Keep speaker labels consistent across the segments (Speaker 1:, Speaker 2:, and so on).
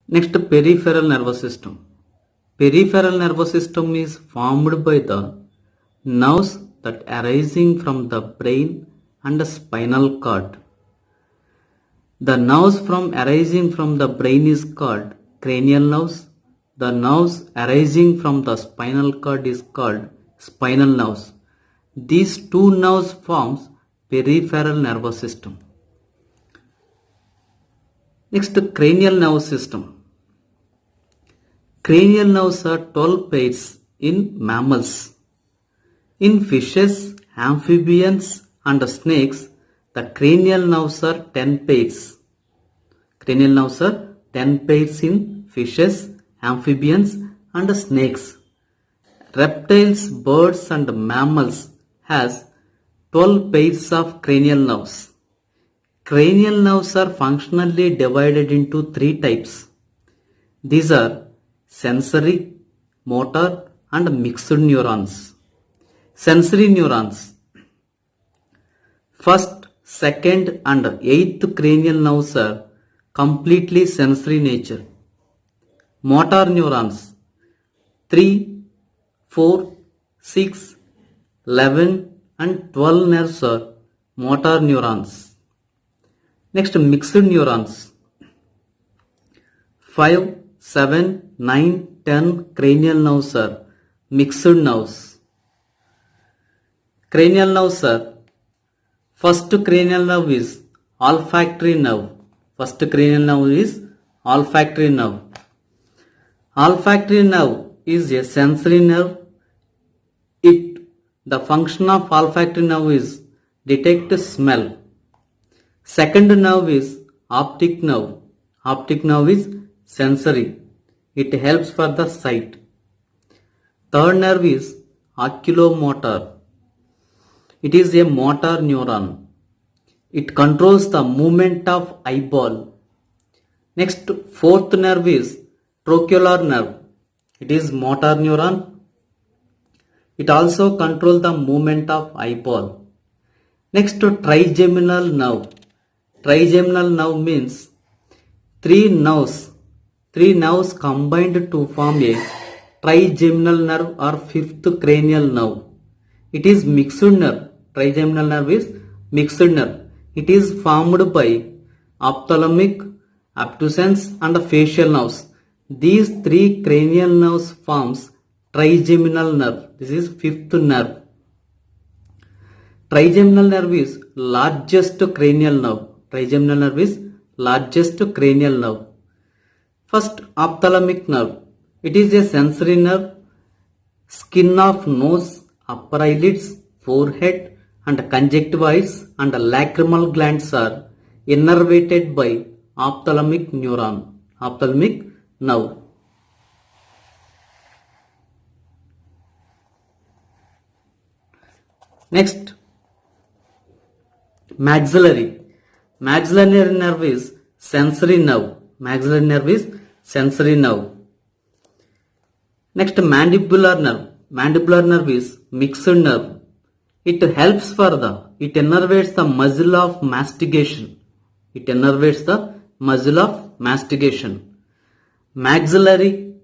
Speaker 1: Next, peripheral nervous system. Peripheral nervous system is formed by the nerves that arising from the brain and the spinal cord. The nerves from arising from the brain is called cranial nerves. The nerves arising from the spinal cord is called spinal nerves. These two nerves forms peripheral nervous system. Next, cranial nerve system. Cranial nerves are 12 pairs in mammals. In fishes, amphibians and snakes, the cranial nerves are 10 pairs. Cranial nerves are 10 pairs in fishes, amphibians and snakes. Reptiles, birds and mammals has 12 pairs of cranial nerves. Cranial nerves are functionally divided into three types. These are sensory, motor and mixed neurons. Sensory neurons. First, second and eighth cranial nerves are completely sensory nature. Motor neurons 3, 4, 6, 11 and 12 nerves are motor neurons. Next, mixed neurons 5, 7, 9, 10 cranial nerves are mixed nerves. Cranial nerves are first cranial nerve is olfactory nerve. First cranial nerve is olfactory nerve. Olfactory nerve is a sensory nerve. The function of olfactory nerve is detect smell. Second nerve is optic nerve. Optic nerve is sensory. It helps for the sight. Third nerve is oculomotor. It is a motor neuron. It controls the movement of eyeball. Next, fourth nerve is trochlear nerve. It is motor neuron. It also controls the movement of eyeball. Next, trigeminal nerve. Trigeminal nerve means three nerves combined to form a trigeminal nerve or fifth cranial nerve. It is mixed nerve. Trigeminal nerve is mixed nerve. It is formed by ophthalmic, abducens and facial nerves. These three cranial nerves forms trigeminal nerve. This is fifth nerve. Trigeminal nerve is largest cranial nerve. Trigeminal nerve is largest cranial nerve. First, ophthalmic nerve. It is a sensory nerve. Skin of nose, upper eyelids, forehead and conjunctivitis and lacrimal glands are innervated by ophthalmic neuron. Ophthalmic nerve. Next, maxillary. Maxillary nerve is sensory nerve. Maxillary nerve is sensory nerve. Next, mandibular nerve. Mandibular nerve is mixed nerve. It helps for it innervates the muscle of mastication. It innervates the muscle of mastication. Maxillary,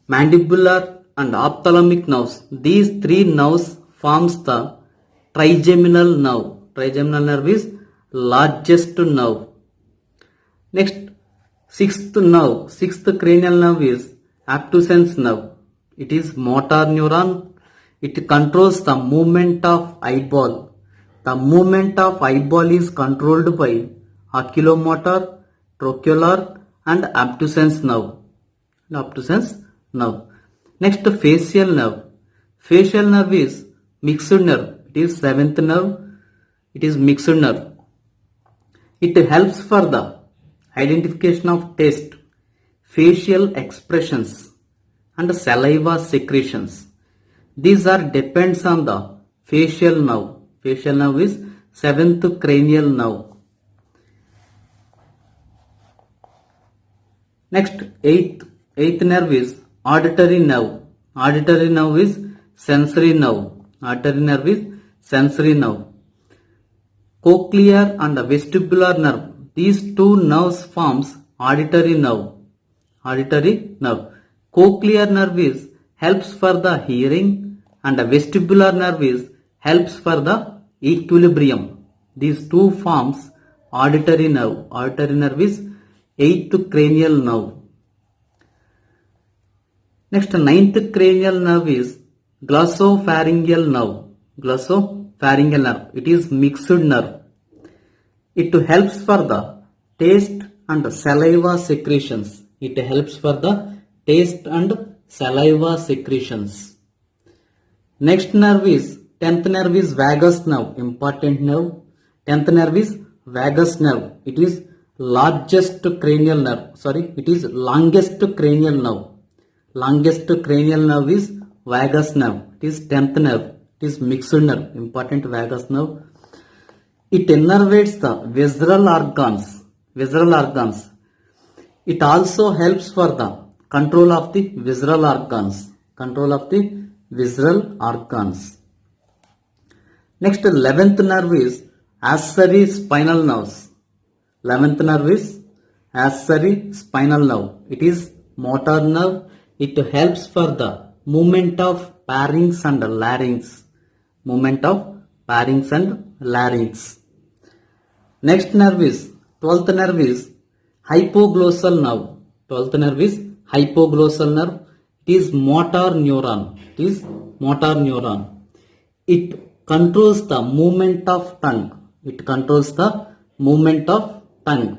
Speaker 1: mandibular and ophthalmic nerves. These three nerves forms the trigeminal nerve. Trigeminal nerve is largest nerve. Next, sixth cranial nerve is abducens nerve. It is motor neuron. It controls the movement of eyeball. The movement of eyeball is controlled by oculomotor, trochlear and abducens nerve. Next, facial nerve. Facial nerve is mixed nerve. It is seventh nerve. It is mixed nerve. It helps for the identification of taste, facial expressions and saliva secretions. These are depends on the facial nerve. Facial nerve is seventh cranial nerve. Next, eighth nerve is auditory nerve. Auditory nerve is sensory nerve. Auditory nerve is sensory nerve. Cochlear and vestibular nerve. These two nerves forms auditory nerve. Auditory nerve. Cochlear nerve is helps for the hearing and the vestibular nerve is helps for the equilibrium. These two forms auditory nerve. Auditory nerve is eighth cranial nerve. Next, ninth cranial nerve is glossopharyngeal nerve. Glossopharyngeal nerve. It is mixed nerve. It helps for the taste and saliva secretions. It helps for the taste and saliva secretions. Next nerve is, 10th nerve is vagus nerve. Important nerve. 10th nerve is vagus nerve. It is largest cranial nerve. It is longest cranial nerve. Longest cranial nerve is vagus nerve. It is 10th nerve. It is mixed nerve. Important vagus nerve. It innervates the visceral organs. Visceral organs. It also helps for the control of the visceral organs. Control of the visceral organs. Next, 11th nerve is accessory spinal nerves. 11th nerve is accessory spinal nerve. It is motor nerve. It helps for the movement of pharynx and larynx. Movement of pharynx and larynx. Next nerve is, 12th nerve is hypoglossal nerve. 12th nerve is hypoglossal nerve. It is motor neuron. It is motor neuron. It controls the movement of tongue. It controls the movement of tongue.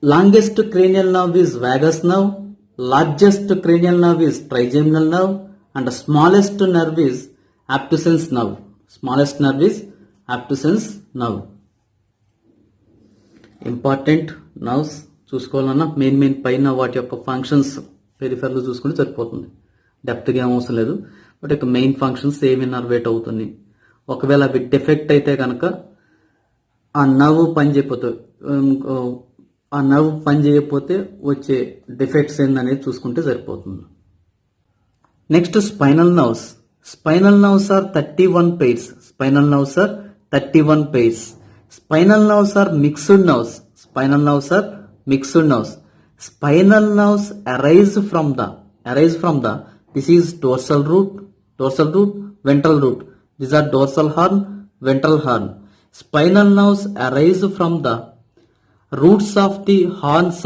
Speaker 1: Longest cranial nerve is vagus nerve. Largest cranial nerve is trigeminal nerve. And the smallest nerve is abducens nerve. Smallest nerve is abducens nerve. Important nerves చూసుకోవాలన్నా main పైన వాటి యొక్క functions peripheral చూసుకుంటే సరిపోతుంది. డెప్త్గా ఏం అవసరం లేదు. బట్ ఇక మెయిన్ ఫంక్షన్స్ ఏమి ఇన్నర్వేట్ అవుతుంది. ఒకవేళ అవి డిఫెక్ట్ అయితే కనుక ఆ నర్వ్ పని చేయకపోతే వచ్చే డిఫెక్ట్స్ ఏందనేది చూసుకుంటే సరిపోతుంది. Next spinal nerves. Spinal nerves are 31 pairs. Spinal nerves are 31 pairs. Spinal nerves are mixed nerves. Spinal nerves are mixed nerves. Spinal nerves arise from the this is dorsal root, ventral root. These are dorsal horn, ventral horn. Spinal nerves arise from the roots of the horns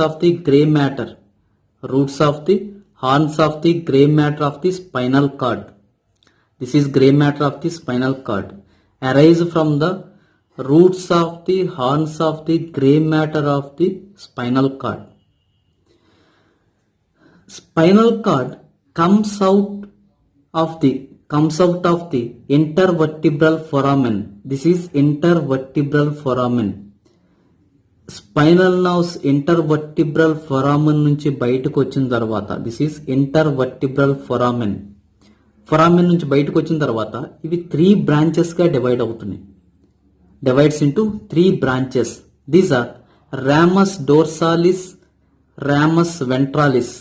Speaker 1: of the gray matter. Roots of the horns of the gray matter of the spinal cord. This is gray matter of the spinal cord. Arise from the roots of the horns of the gray matter of the spinal cord. Spinal cord comes out of the intervertebral foramen. This is intervertebral foramen. Spinal nerves intervertebral foramen నుంచి బయటకు వచ్చిన తర్వాత this is intervertebral foramen నుంచి బయటకు వచ్చిన తర్వాత ఇవి 3 branches గా డివైడ్ అవుతున్నాయి. Divides into 3 branches. These are ramus dorsalis, ramus ventralis.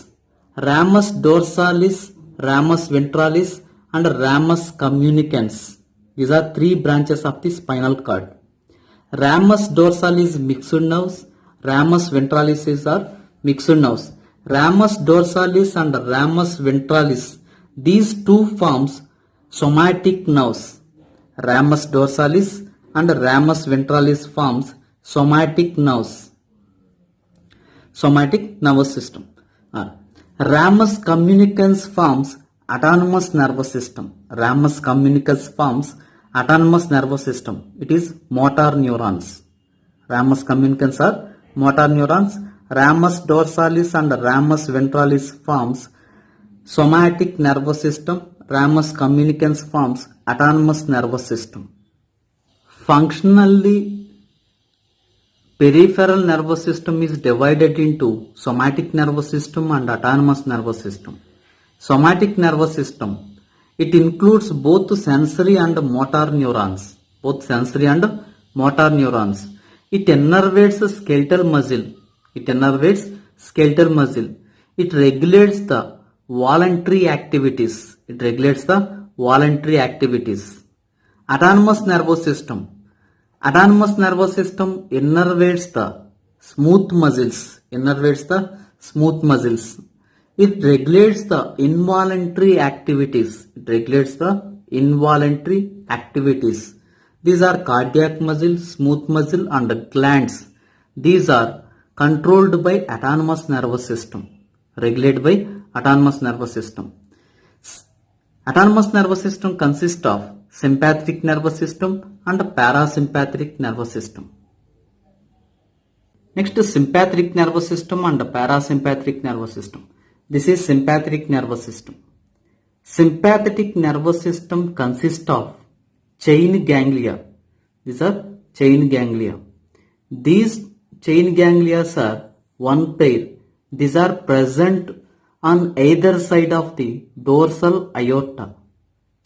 Speaker 1: Ramus dorsalis, ramus ventralis and ramus communicans. దీస్ ఆర్ 3 branches of the spinal cord. Ramus dorsalis mixed nerves, ramus ventralis are mixed nerves. Ramus dorsalis and ramus ventralis, these two forms somatic nerves. Ramus dorsalis and ramus ventralis forms somatic nerves. Somatic nervous system. Ramus communicans forms autonomous nervous system. Ramus communicans forms autonomous nervous system. It is motor neurons. Ramus communicans are motor neurons. Ramus dorsalis and ramus ventralis forms somatic nervous system. Ramus communicans forms autonomous nervous system. Functionally, peripheral nervous system is divided into somatic nervous system and autonomous nervous system. Somatic nervous system, it includes both sensory and motor neurons. It innervates skeletal muscle. It regulates the voluntary activities. Autonomous nervous system. Autonomous nervous system innervates the smooth muscles. Innervates the smooth muscles. It regulates the involuntary activities. It regulates the involuntary activities. These are cardiac muscle, smooth muscle, and glands. These are controlled by autonomous nervous system. Regulated by autonomous nervous system. Autonomous nervous system consists of sympathetic nervous system and parasympathetic nervous system. Next, sympathetic nervous system and parasympathetic nervous system. This is sympathetic nervous system. Sympathetic nervous system consists of chain ganglia. These are chain ganglia. These chain ganglia are one pair. These are present on either side of the dorsal aorta.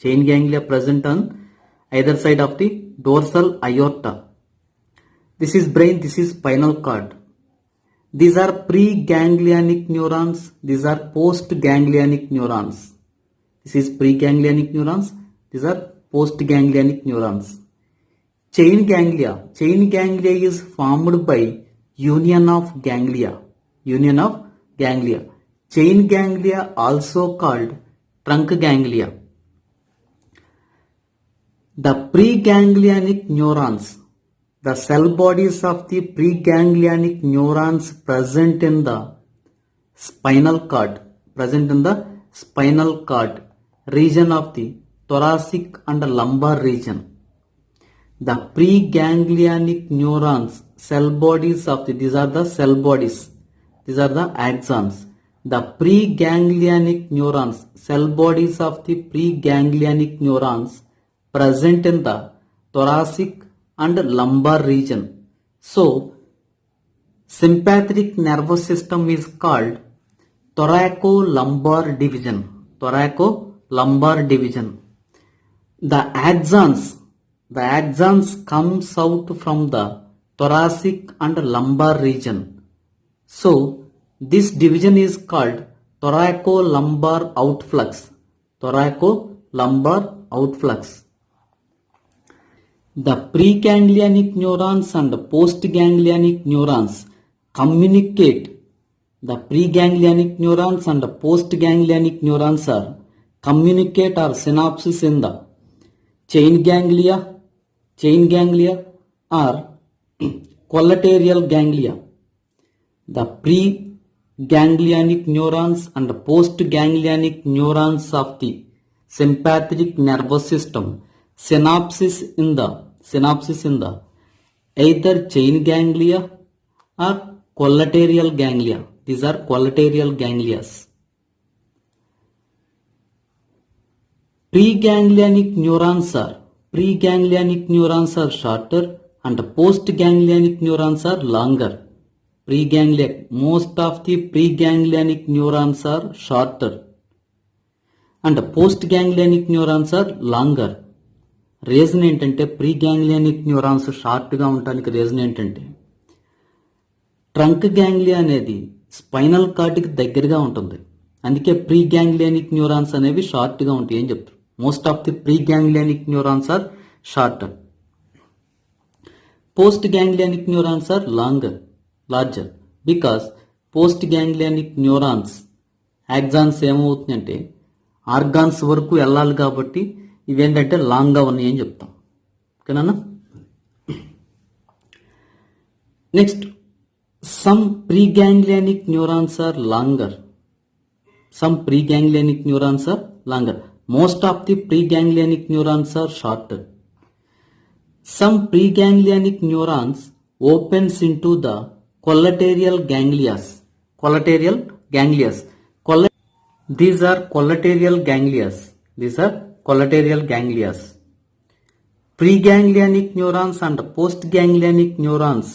Speaker 1: Chain ganglia present on either side of the dorsal aorta. This is brain, this is spinal cord. These are preganglionic neurons, these are postganglionic neurons. This is preganglionic neurons, these are postganglionic neurons. Chain ganglia is formed by union of ganglia. Union of ganglia. Chain ganglia also called trunk ganglia. The preganglionic neurons, the cell bodies of the preganglionic neurons present in the spinal cord region of the thoracic and lumbar region. The preganglionic neurons cell bodies of the, these are the cell bodies, these are the axons. The preganglionic neurons cell bodies of the preganglionic neurons present in the thoracic and lumbar region. So, sympathetic nervous system is called thoracolumbar division. Thoracolumbar division. The axons comes out from the thoracic and lumbar region. So, this division is called thoracolumbar outflux. Thoracolumbar outflux. The preganglionic neurons and postganglionic neurons communicate. The preganglionic neurons and postganglionic neurons are communicate or synapses in the chain ganglia or collateral ganglia. The preganglionic neurons and postganglionic neurons of the sympathetic nervous system synapses in the either chain ganglia or collateral ganglia. These are collateral ganglia. Preganglionic neurons are shorter and postganglionic neurons are longer. Most of the preganglionic neurons are shorter and postganglionic neurons are longer. Reason ఏంటంటే ప్రీగాంగ్లియానిక్ neurons షార్ట్గా ఉండటానికి reason ఏంటంటే trunk ganglia అనేది spinal కార్డ్కి దగ్గరగా ఉంటుంది. అందుకే ప్రీగాంగ్లియానిక్ neurons అనేవి షార్ట్గా ఉంటాయి అని చెప్తారు. Most of the preganglionic neurons are shorter. Post ganglionic neurons are larger because post ganglionic neurons axons ఏమవుతుందంటే ఆర్గాన్స్ వరకు వెళ్ళాలి కాబట్టి ఇవేంటంటే లాంగ్గా ఉన్నాయి అని చెప్తాం. ఓకేనా? Next, some preganglionic neurons are longer. Most of the preganglionic neurons are shorter. Some preganglionic neurons opens into the collateral ganglias. These are collateral ganglias. Preganglionic neurons and postganglionic neurons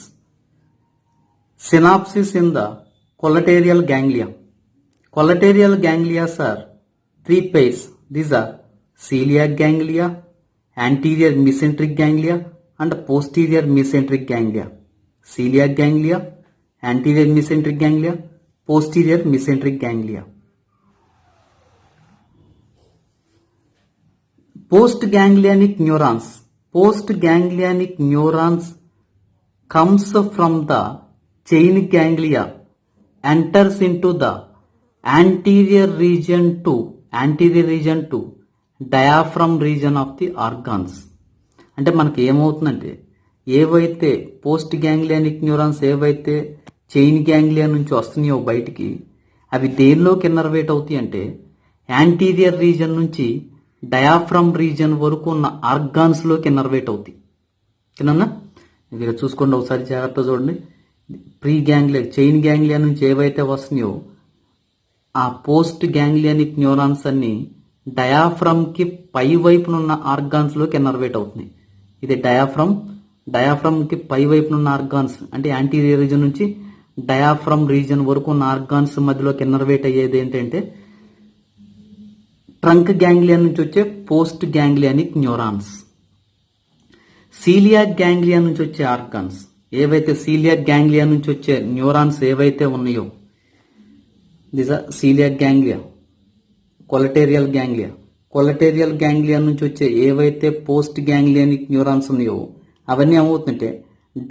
Speaker 1: synapses in the collateral ganglia. Collateral ganglia are three pairs. These are celiac ganglia, anterior mesenteric ganglia and posterior mesenteric ganglia. Celiac ganglia, anterior mesenteric ganglia, posterior mesenteric ganglia. Postganglionic neurons postganglionic neurons comes from the chain ganglia, enters into the anterior region to diaphragm region of the organs. అంటే మనకి ఏమవుతుందంటే ఏవైతే post ganglionic neurons ఏవైతే chain ganglia నుంచి వస్తున్నాయో బయటికి అవి దేనిలోకి ఇన్నర్వేట్ అవుతాయి అంటే యాంటీరియర్ రీజన్ నుంచి డయాఫ్రమ్ రీజన్ వరకు ఉన్న ఆర్గాన్స్లోకి ఇన్నర్వేట్ అవుతాయి. ఓకేనా? ఇక్కడ చూసుకోండి, ఒకసారి జాగ్రత్త చూడండి. ప్రీ గ్యాంగ్లియా చైన్ గ్యాంగ్లియా నుంచి ఏవైతే వస్తున్నాయో ఆ పోస్ట్ గ్యాంగ్లియానిక్ న్యూరాన్స్ అన్ని డయాఫ్రమ్కి పై వైపునున్న ఆర్గాన్స్లోకి ఇన్నర్వేట్ అవుతున్నాయి. ఇది డయాఫ్రమ్కి పై వైపునున్న ఆర్గాన్స్ అంటే యాంటీరియర్ రీజన్ నుంచి డయాఫ్రమ్ రీజన్ వరకు ఉన్న ఆర్గాన్స్ మధ్యలోకి ఇన్నర్వేట్ అయ్యేది ఏంటంటే ట్రంక్ గ్యాంగ్లియా నుంచి వచ్చే post ganglionic neurons. Coeliac ganglia నుంచి వచ్చే ఆర్గాన్స్ ఏవైతే సీలియాక్ గ్యాంగ్లియా నుంచి వచ్చే న్యూరాన్స్ ఏవైతే ఉన్నాయో this are coeliac ganglia, collateral ganglia నుంచి వచ్చే ఏవైతే పోస్ట్ గ్యాంగ్లియానిక్ న్యూరాన్స్ ఉన్నాయో అవన్నీ ఏమవుతుందంటే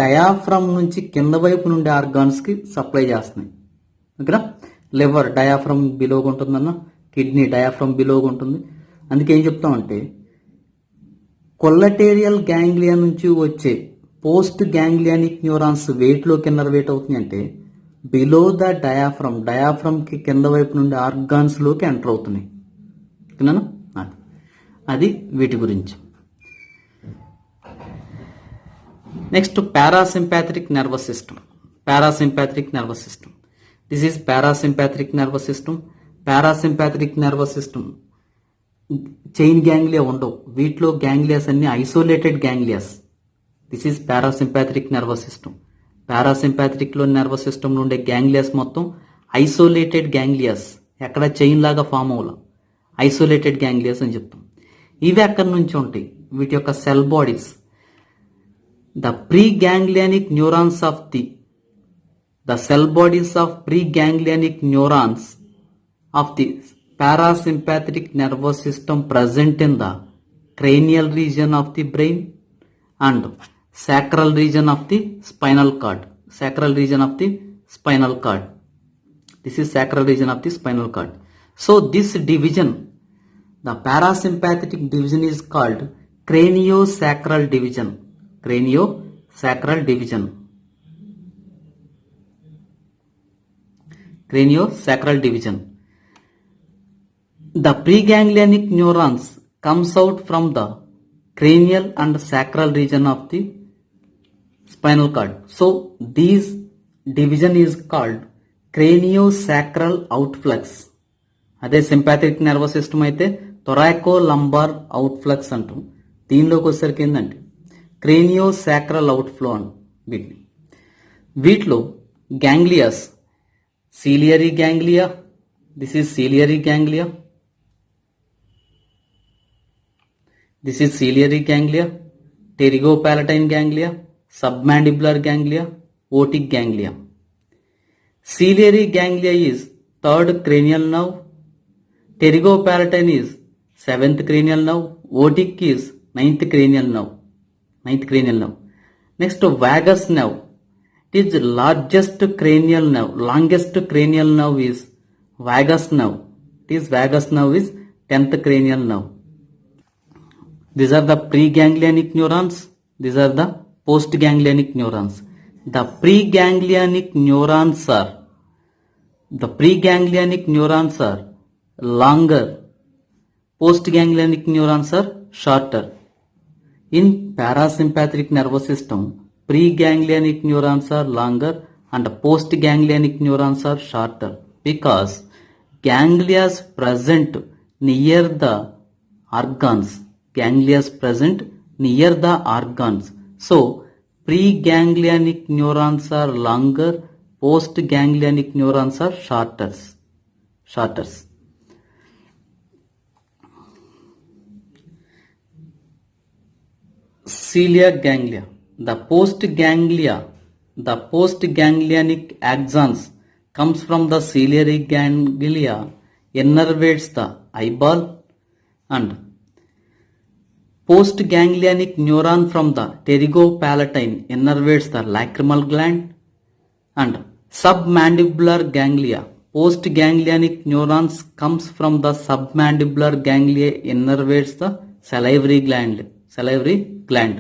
Speaker 1: డయాఫ్రమ్ నుంచి కింద వైపు నుండి ఆర్గాన్స్కి సప్లై చేస్తున్నాయి. ఓకేనా? లివర్ డయాఫ్రమ్ బిలోగా ఉంటుందన్న, కిడ్నీ డయాఫ్రమ్ బిలోగా ఉంటుంది. అందుకే ఏం చెప్తామంటే కొల్లటేరియల్ గ్యాంగ్లియా నుంచి వచ్చే పోస్ట్ గ్యాంగ్లియానిక్ న్యూరాన్స్ వెయిట్లోకి ఇన్నర్వేట్ అవుతుంది అంటే బిలో ద డయాఫ్రమ్కి కింద వైపు నుండి ఆర్గాన్స్లోకి ఎంటర్ అవుతున్నాయి. ఓకేనా? అది వీటి గురించి. Next parasympathetic nervous system. This is parasympathetic nervous system. Chain ganglia ఉండవు, వీటిలో గ్యాంగ్లియాస్ అన్ని isolated ganglias. This is parasympathetic nervous system. పారాసింపాథటిక్లో నర్వస్ సిస్టమ్ ఉండే గ్యాంగ్లియాస్ మొత్తం ఐసోలేటెడ్ గ్యాంగ్లియాస్, ఎక్కడ చైన్ లాగా ఫామ్ అవ్వాలి, ఐసోలేటెడ్ గ్యాంగ్లియాస్ అని చెప్తాం. ఇవి ఎక్కడి నుంచి ఉంటాయి? వీటి యొక్క cell bodies. The pre ganglionic neurons of the cell bodies of preganglionic neurons of the parasympathetic nervous system present in the cranial region of the brain and sacral region of the spinal cord. This is sacral region of the spinal cord. So this division, the parasympathetic division, is called craniosacral division. Craniosacral division. The preganglionic neurons comes out from the cranial and sacral region of the spinal cord. So this division is called craniosacral outflux. అదే sympathetic nervous system అయితే థొరాకో lumbar అవుట్ఫ్లక్స్ అంటాం. దీనిలోకి వచ్చేసరికి ఏంటంటే క్రేనియోసాక్రల్ outflow అని. వీటిలో గ్యాంగ్లియాస్ ciliary ganglia, this is ciliary ganglia, pterygopalatine ganglia, submandibular ganglia, otic ganglia. Ciliary ganglia is third cranial nerve, pterygopalatine is seventh cranial nerve, otic is ninth cranial nerve. Next, vagus nerve. It is longest cranial nerve is vagus nerve. Vagus nerve is 10th cranial nerve. These are the preganglionic neurons. These are the postganglionic neurons. The preganglionic neurons are longer. Postganglionic neurons are shorter. In parasympathetic nervous system, preganglionic neurons are longer and postganglionic neurons are shorter because ganglia present near the organs. So preganglionic neurons are longer, postganglionic neurons are shorter. Celiac ganglia. The postganglionic axons comes from the ciliary ganglia, innervates the eyeball, and Postganglionic neuron from the pterygopalatine innervates the lacrimal gland, and submandibular ganglia. Postganglionic neurons comes from the submandibular ganglia innervates the salivary gland.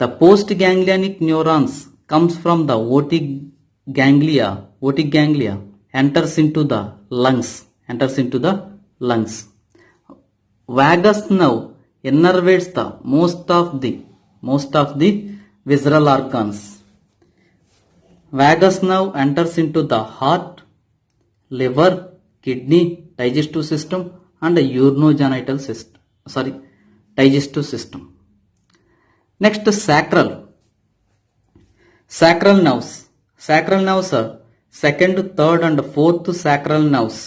Speaker 1: The postganglionic neurons comes from the otic ganglia enters into the lungs. Vagus nerve innervates the most of the visceral organs. Vagus nerve enters into the heart, liver, kidney, digestive system and digestive system. Next, sacral nerves. Sacral nerves are second, third and fourth sacral nerves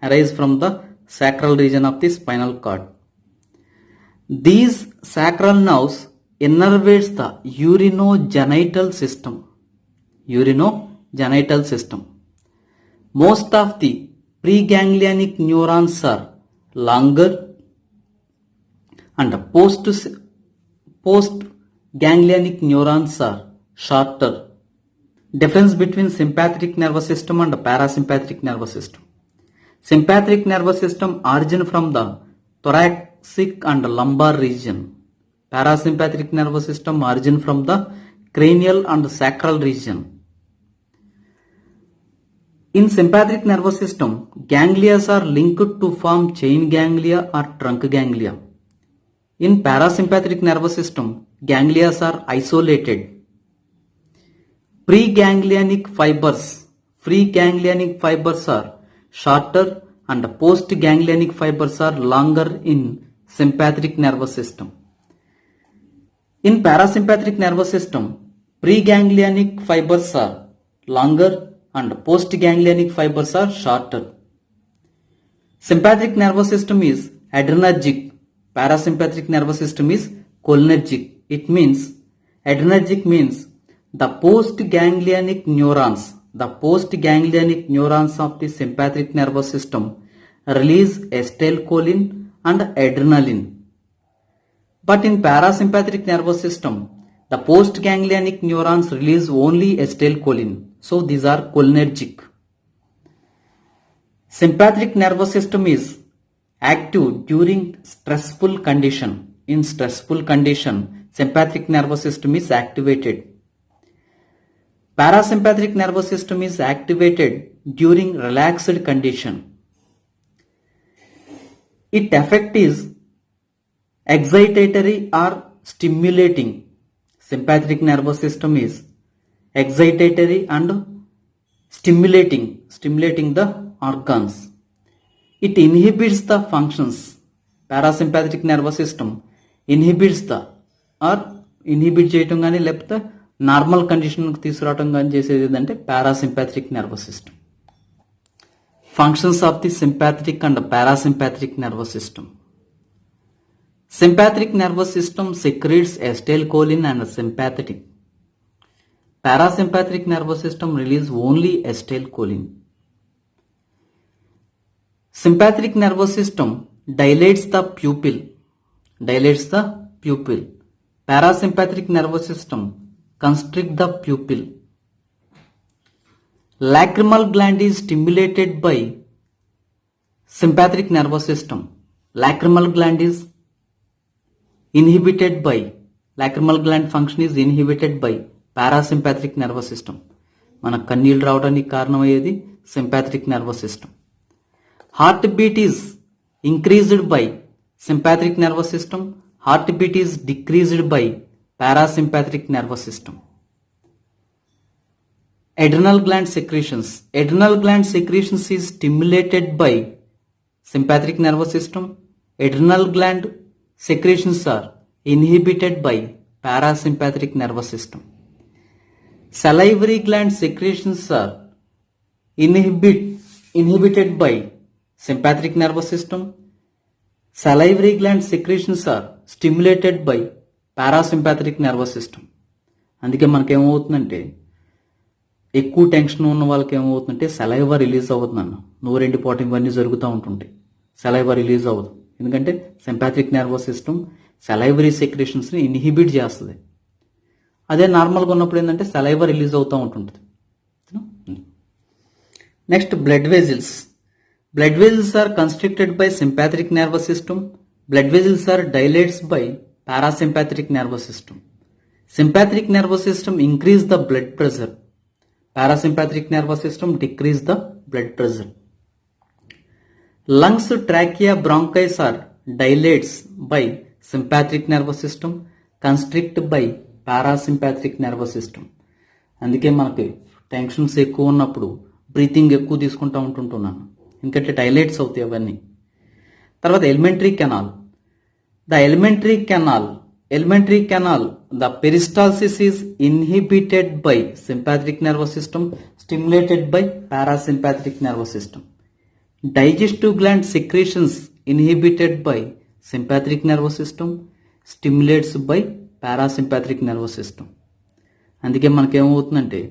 Speaker 1: arise from the sacral region of the spinal cord. These sacral nerves innervates the urinogenital system. Most of the preganglionic neurons are longer and postganglionic neurons are shorter. Difference between sympathetic nervous system and parasympathetic nervous system. Sympathetic nervous system origin from the thoracic and lumbar region. Parasympathetic nervous system origin from the cranial and sacral region. In sympathetic nervous system, ganglia are linked to form chain ganglia or trunk ganglia. In parasympathetic nervous system, ganglia are isolated. Preganglionic fibers are shorter and postganglionic fibers are longer in sympathetic nervous system. In parasympathetic nervous system, preganglionic fibers are longer and postganglionic fibers are shorter. Sympathetic nervous system is adrenergic. Parasympathetic nervous system is cholinergic. Adrenergic means the postganglionic neurons of the sympathetic nervous system release acetylcholine and adrenaline. But in parasympathetic nervous system, the postganglionic neurons release only acetylcholine. So these are cholinergic. Sympathetic nervous system is active during stressful condition. In stressful condition, sympathetic nervous system is activated. Parasympathetic nervous system is activated during relaxed condition. Its effect is excitatory or stimulating. Sympathetic nervous system is excitatory and stimulating the organs. It inhibits the functions. Parasympathetic nervous system inhibits చేయటం కానీ లేకపోతే normal condition తీసుకురావటం కానీ చేసేది ఏంటంటే parasympathetic nervous system. Functions of the sympathetic and parasympathetic nervous system. Sympathetic nervous system secretes acetylcholine and sympathetic. Parasympathetic nervous system release only acetylcholine. Sympathetic nervous system dilates the pupil. Parasympathetic nervous system constrict the pupil. Lacrimal gland is stimulated by sympathetic nervous system. Lacrimal gland function is inhibited by parasympathetic nervous system. మన కన్నీళ్ళు రావడానికి కారణమయ్యేది sympathetic nervous system. Heartbeat is increased by sympathetic nervous system. Heartbeat is decreased by parasympathetic nervous system. Adrenal gland secretions. Adrenal gland secretions is stimulated by sympathetic nervous system. Adrenal gland secretions are inhibited by parasympathetic nervous system. Salivary gland secretions are inhibited by sympathetic nervous system. Salivary gland secretions are stimulated by parasympathetic nervous system. అందుకే మనకేమవుతుందంటే ఎక్కువ tension ఉన్న వాళ్ళకి ఏమవుతుందంటే saliva release అవుతుందన్న, నోరెండిపోవటం ఇవన్నీ జరుగుతూ ఉంటుంటాయి. Saliva release అవ్వదు, ఎందుకంటే సింపాథిక్ నర్వస్ సిస్టమ్ సెలైవరీ సెక్రేషన్స్ని ఇన్హిబిట్ చేస్తుంది. అదే నార్మల్గా ఉన్నప్పుడు ఏంటంటే సెలైవా రిలీజ్ అవుతూ ఉంటుంటుంది. Next blood vessels. Blood vessels are constricted by sympathetic nervous system. Blood vessels are dilated by parasympathetic nervous system. Sympathetic nervous system increase the blood pressure. Parasympathetic nervous system decrease the blood pressure. Lungs, trachea, bronchus are dilated by sympathetic nervous system, constrict by parasympathetic nervous system. అందుకే మనకి tensions ఎక్కువ ఉన్నప్పుడు breathing ఎక్కువ తీసుకుంటూ ఉంటుంటున్నాను, ఎందుకంటే డైలేట్స్ అవుతాయి అవన్నీ. తర్వాత elementary canal. The peristalsis is inhibited by sympathetic nervous system, stimulated by parasympathetic nervous system. Digestive gland secretions inhibited by sympathetic nervous system, stimulates by parasympathetic nervous system. అందుకే మనకేమవుతుందంటే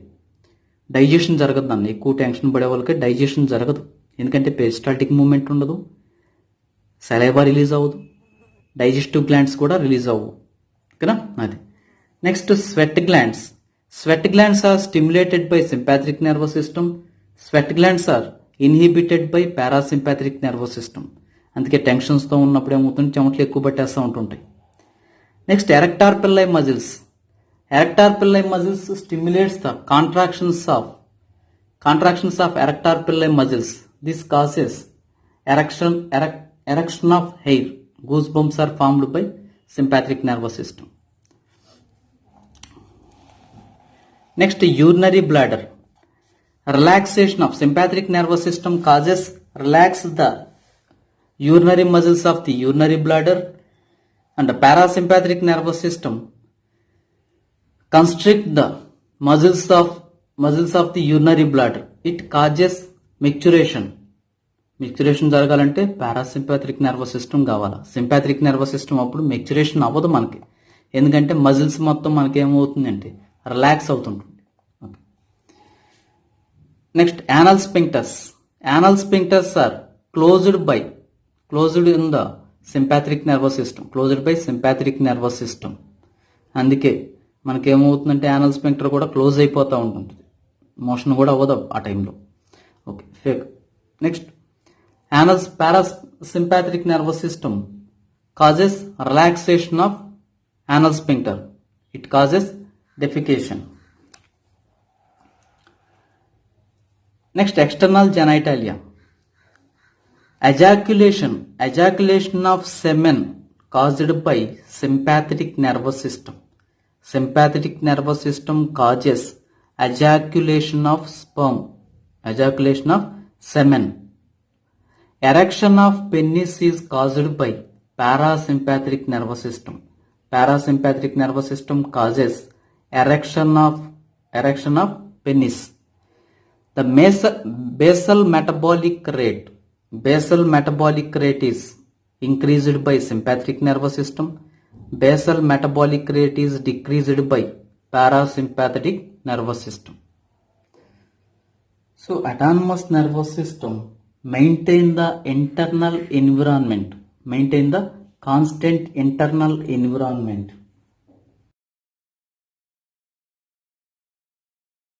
Speaker 1: డైజెషన్ జరగదు. దాన్ని ఎక్కువ టెన్షన్ పడే వాళ్ళకి డైజెషన్ జరగదు, ఎందుకంటే peristaltic movement ఉండదు, saliva release అవ్వదు, డైజెస్టివ్ గ్లాండ్స్ కూడా రిలీజ్ అవ్వవు. ఓకేనా? అది. Next sweat glands are stimulated by sympathetic nervous system, sweat glands are inhibited by parasympathetic nervous system. అందుకే టెన్షన్స్తో ఉన్నప్పుడు ఏమవుతుంది, చెమటలు ఎక్కువ పట్టేస్తూ ఉంటుంటాయి. Next erector pili muscles stimulates the contractions of erector pili muscles. This causes erection of hair. Goosebumps are formed by sympathetic nervous system. Next, urinary bladder. Relaxation of sympathetic nervous system causes relax the urinary muscles of the urinary bladder, and the parasympathetic nervous system constrict the muscles of the urinary bladder. It causes micturition. జరగాలంటే parasympathetic nervous system కావాలా. Sympathetic nervous system అప్పుడు micturition అవ్వదు మనకి, ఎందుకంటే muscles మొత్తం మనకి ఏమవుతుందంటే relax అవుతుంటుంది. Next anal sphincters are closed in the sympathetic nervous system, closed by sympathetic nervous system. అందుకే మనకేమవుతుందంటే యానల్ స్పింక్టర్ కూడా క్లోజ్ అయిపోతూ ఉంటుంది, మోషన్ కూడా అవ్వదు ఆ టైంలో. ఓకే, ఫేక్. Next parasympathetic nervous system causes relaxation of anal sphincter. It causes defecation. Next, external genitalia. Ejaculation of semen caused by sympathetic nervous system. Sympathetic nervous system causes ejaculation of semen. Erection of penis is caused by parasympathetic nervous system. Parasympathetic nervous system causes erection of penis. The basal metabolic rate is increased by sympathetic nervous system. Basal metabolic rate is decreased by parasympathetic nervous system. So autonomous nervous system maintain the constant internal environment.